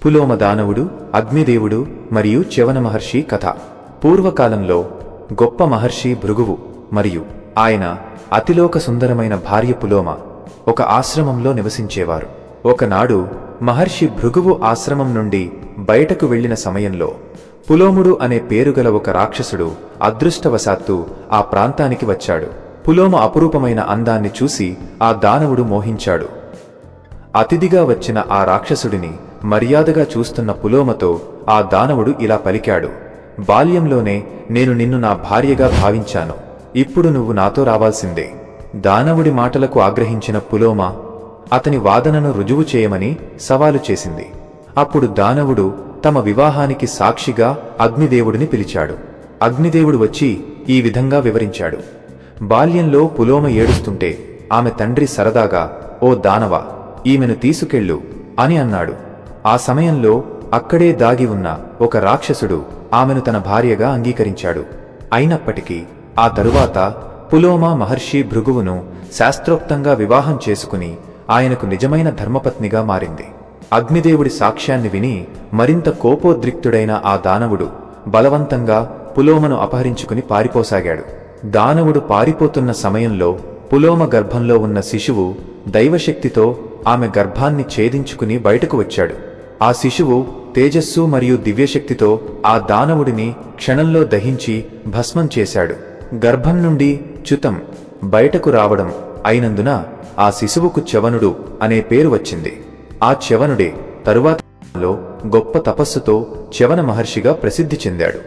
పులోమ దానవుడు, అగ్నిదేవుడు మరియు చ్యవన మహర్షి కథ. పూర్వకాలంలో గొప్ప మహర్షి భృగువు మరియు ఆయన అతిలోక సుందరమైన భార్య పులోమ ఒక ఆశ్రమంలో నివసించేవారు. ఒకనాడు మహర్షి భృగువు ఆశ్రమం నుండి బయటకు వెళ్లిన సమయంలో పులోముడు అనే పేరుగల ఒక రాక్షసుడు అదృష్టవశాత్తు ఆ ప్రాంతానికి వచ్చాడు. పులోమ అపురూపమైన అందాన్ని చూసి ఆ దానవుడు మోహించాడు. అతిథిగా వచ్చిన ఆ రాక్షసుడిని మర్యాదగా చూస్తున్న పులోమతో ఆ దానవుడు ఇలా పలికాడు: బాల్యంలోనే నేను నిన్ను నా భార్యగా భావించాను, ఇప్పుడు నువ్వు నాతో రావాల్సిందే. దానవుడి మాటలకు ఆగ్రహించిన పులోమ అతని వాదనను రుజువు చేయమని సవాలు చేసింది. అప్పుడు దానవుడు తమ వివాహానికి సాక్షిగా అగ్నిదేవుడిని పిలిచాడు. అగ్నిదేవుడు వచ్చి ఈ విధంగా వివరించాడు: బాల్యంలో పులోమ ఏడుస్తుంటే ఆమె తండ్రి సరదాగా, ఓ దానవా, ఈమెను తీసుకెళ్ళు అని అన్నాడు. ఆ సమయంలో అక్కడే దాగి ఉన్న ఒక రాక్షసుడు ఆమెను తన భార్యగా అంగీకరించాడు. అయినప్పటికీ ఆ తరువాత పులోమ మహర్షి భృగువును శాస్త్రోక్తంగా వివాహం చేసుకుని ఆయనకు నిజమైన ధర్మపత్నిగా మారింది. అగ్నిదేవుడి సాక్ష్యాన్ని విని మరింత కోపోద్రిక్తుడైన ఆ దానవుడు బలవంతంగా పులోమను అపహరించుకుని పారిపోసాగాడు. దానవుడు పారిపోతున్న సమయంలో పులోమ గర్భంలో ఉన్న శిశువు దైవశక్తితో ఆమె గర్భాన్ని ఛేదించుకుని బయటకు వచ్చాడు. ఆ శిశువు తేజస్సు మరియు దివ్యశక్తితో ఆ దానవుడిని క్షణంలో దహించి భస్మం చేశాడు. గర్భం నుండి చ్యుతం బయటకు రావడం అయినందున ఆ శిశువుకు చ్యవనుడు అనే పేరు వచ్చింది. ఆ చ్యవనుడే తరువాత గొప్ప తపస్సుతో చ్యవన మహర్షిగా ప్రసిద్ధి చెందాడు.